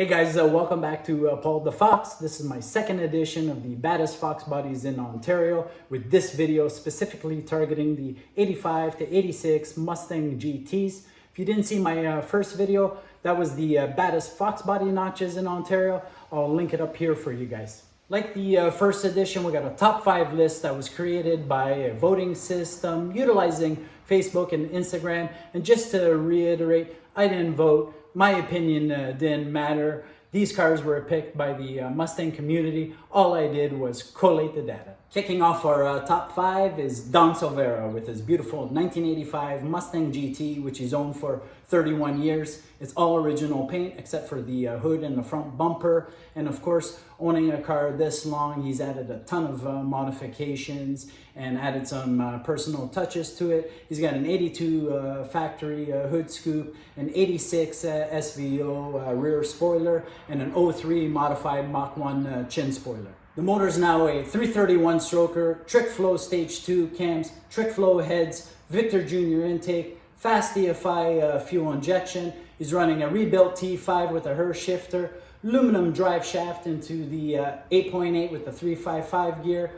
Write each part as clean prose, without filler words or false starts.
Hey guys, welcome back to Paul the Fox. This is my second edition of the baddest fox bodies in Ontario, with this video specifically targeting the 85 to 86 Mustang GTs. If you didn't see my first video, that was the baddest fox body notches in Ontario. I'll link it up here for you guys. Like the first edition, we got a top 5 list that was created by a voting system utilizing Facebook and Instagram. And just to reiterate, I didn't vote. My opinion didn't matter. These cars were picked by the Mustang community. All I did was collate the data. Kicking off our top 5 is Don Silvera with his beautiful 1985 Mustang GT, which he's owned for 31 years. It's all original paint except for the hood and the front bumper. And of course, owning a car this long, he's added a ton of modifications and added some personal touches to it. He's got an 82 factory hood scoop, an 86 SVO rear spoiler, and an 03 modified Mach 1 chin spoiler. The motor is now a 331 stroker, trick flow stage 2 cams, trick flow heads, Victor Jr. intake, fast EFI fuel injection. He's running a rebuilt T5 with a Hur shifter, aluminum drive shaft into the 8.8 with the 355 gear,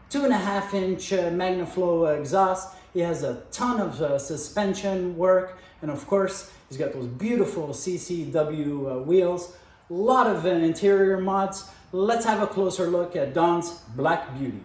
2.5 inch MagnaFlow exhaust. He has a ton of suspension work, and of course he's got those beautiful CCW wheels. A lot of interior mods. Let's have a closer look at Don's Black Beauty.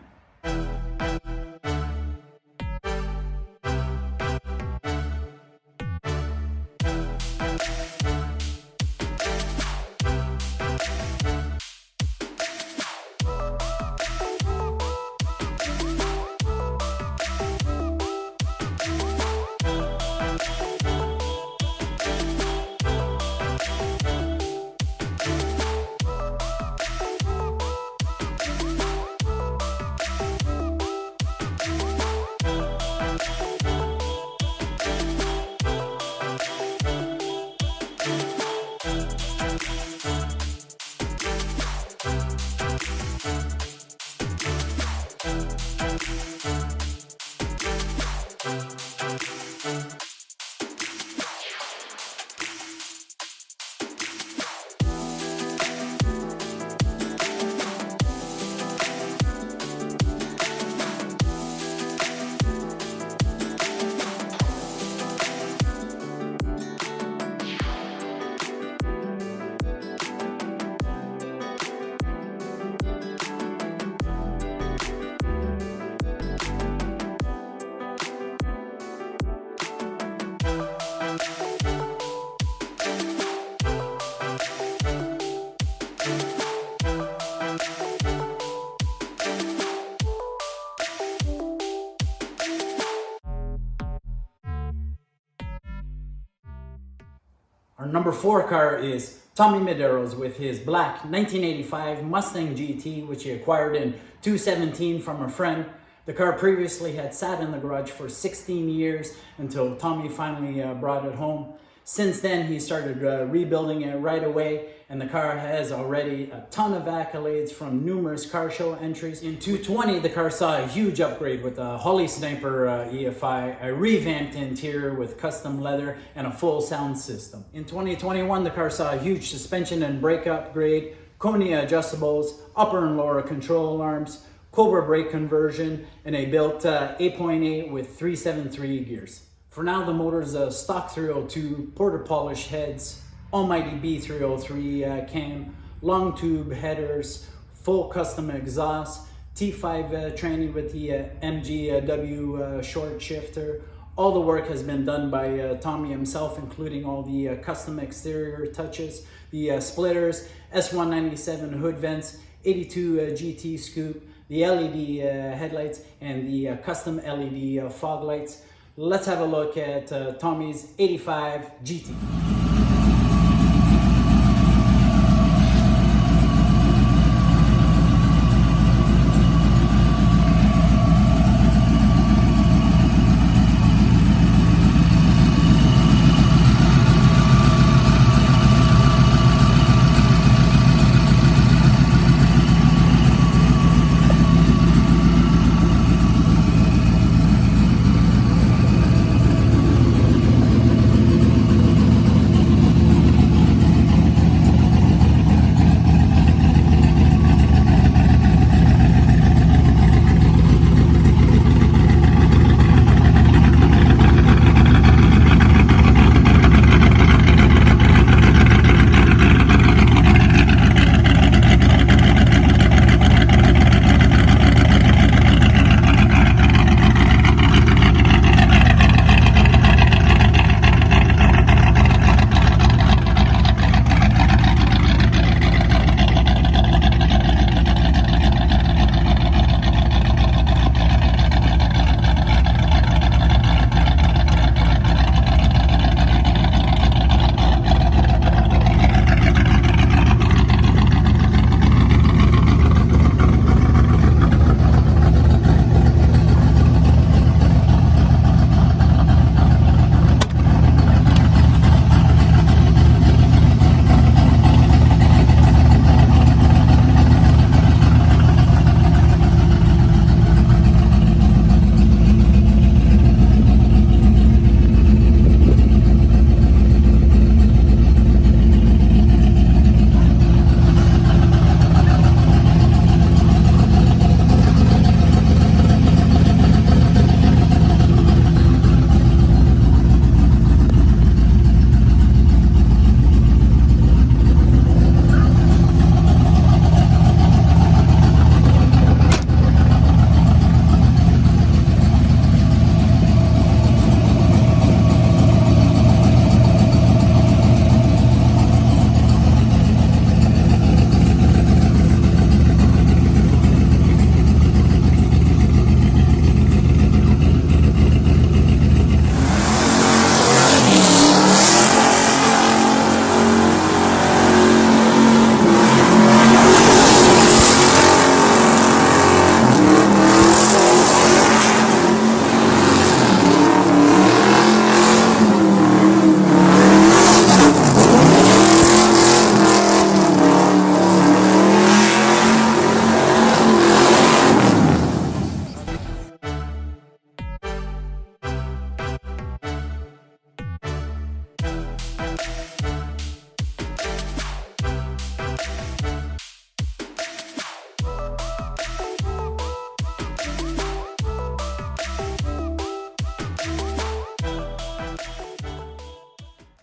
Our number 4 car is Tommy Medeiros with his black 1985 Mustang GT, which he acquired in 2017 from a friend. The car previously had sat in the garage for 16 years until Tommy finally brought it home. Since then, he started rebuilding it right away, and the car has already a ton of accolades from numerous car show entries. In 2020, the car saw a huge upgrade with a Holly Sniper EFI, a revamped interior with custom leather, and a full sound system. In 2021, the car saw a huge suspension and brake upgrade, Konya adjustables, upper and lower control arms, Cobra brake conversion, and a built 8.8 with 373 gears. For now, the motor's a stock 302, porter polish heads, almighty B303 cam, long tube headers, full custom exhaust, T5 tranny with the MGW short shifter. All the work has been done by Tommy himself, including all the custom exterior touches, the splitters, S197 hood vents, 82 GT scoop, the LED headlights, and the custom LED fog lights. Let's have a look at Tommy's 85 GT.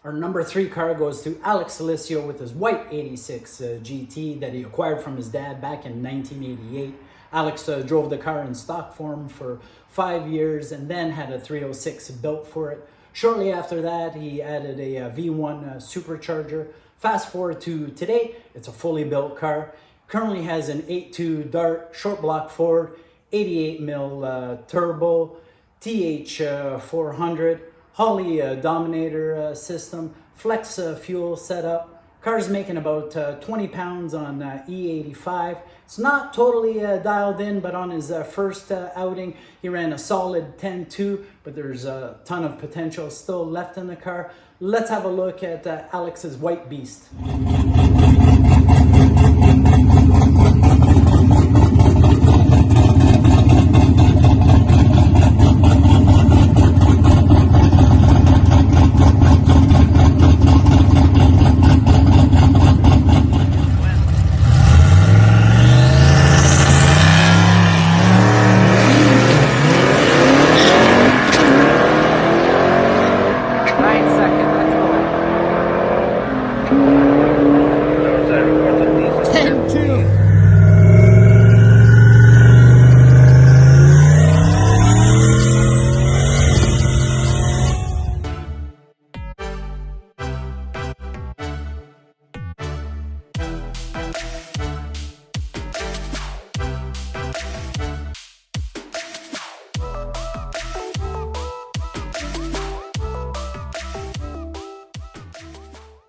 Our number 3 car goes to Alex Alicio with his white 86 GT that he acquired from his dad back in 1988. Alex drove the car in stock form for 5 years and then had a 306 built for it. Shortly after that, he added a V1 supercharger. Fast forward to today, it's a fully built car. Currently has an 8.2 Dart short block Ford, 88 mil turbo, TH400, Holley Dominator system, flex fuel setup. Car's making about 20 pounds on E85. It's not totally dialed in, but on his first outing, he ran a solid 10.2, but there's a ton of potential still left in the car. Let's have a look at Alex's white beast.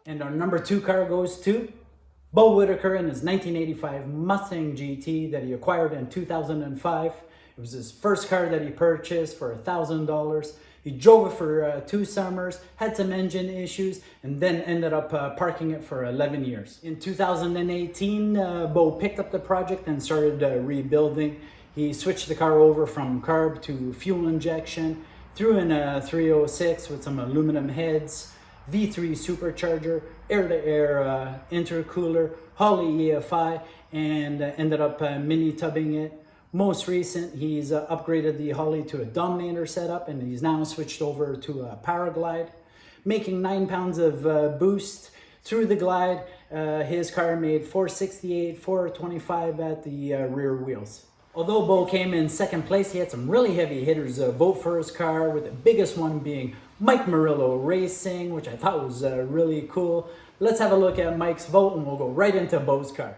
And our number 2 car goes to Beau Whittaker in his 1985 Mustang GT that he acquired in 2005. It was his first car that he purchased for $1,000. He drove it for 2 summers, had some engine issues, and then ended up parking it for 11 years. In 2018, Beau picked up the project and started rebuilding. He switched the car over from carb to fuel injection, threw in a 306 with some aluminum heads, V3 supercharger, air-to-air intercooler, Holley EFI, and ended up mini tubbing it. Most recent, he's upgraded the Holley to a Dominator setup, and he's now switched over to a Paraglide, making 9 pounds of boost through the glide. His car made 468, 425 at the rear wheels. Although Beau came in second place, he had some really heavy hitters vote for his car, with the biggest one being Mike Murillo Racing, which I thought was really cool. Let's have a look at Mike's vote and we'll go right into Beau's car.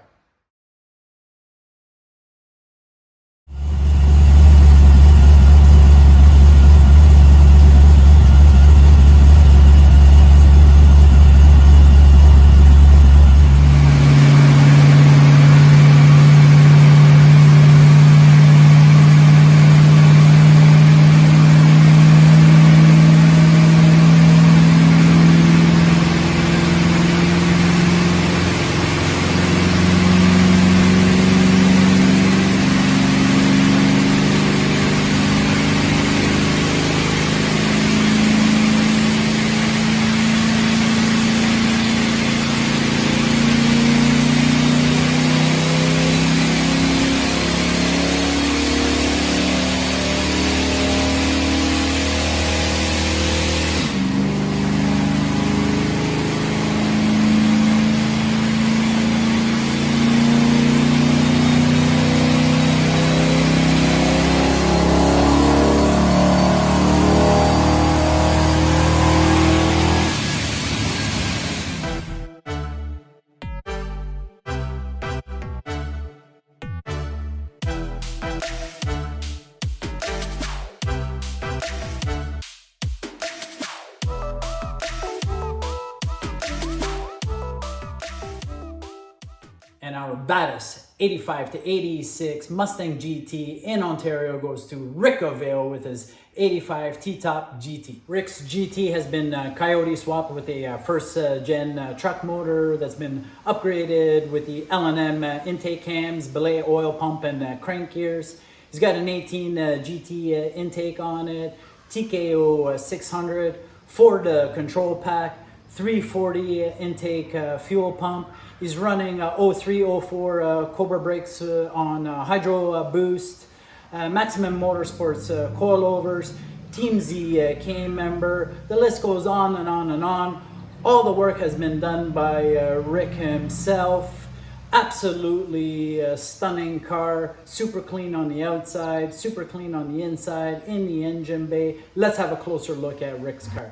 And our baddest 85 to 86 Mustang GT in Ontario goes to Rick O'Vale with his 85 T-Top GT. Rick's GT has been coyote swapped with a first gen truck motor that's been upgraded with the L&M intake cams, belay oil pump, and crank gears. He's got an 18 GT intake on it, TKO 600, Ford control pack, 340 intake fuel pump. He's running 0304 Cobra brakes on hydro boost, Maximum Motorsports coilovers, Team Z K member. The list goes on and on and on. All the work has been done by Rick himself. Absolutely stunning car, super clean on the outside, super clean on the inside, in the engine bay. Let's have a closer look at Rick's car.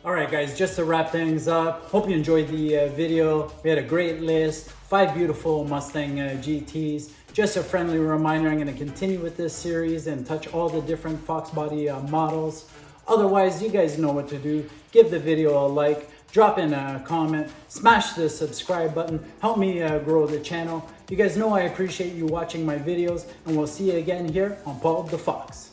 Alright guys, just to wrap things up, hope you enjoyed the video. We had a great list, 5 beautiful Mustang GTs. Just a friendly reminder, I'm going to continue with this series and touch all the different Foxbody models. Otherwise, you guys know what to do. Give the video a like, drop in a comment, smash the subscribe button, help me grow the channel. You guys know I appreciate you watching my videos, and we'll see you again here on Paul the Fox.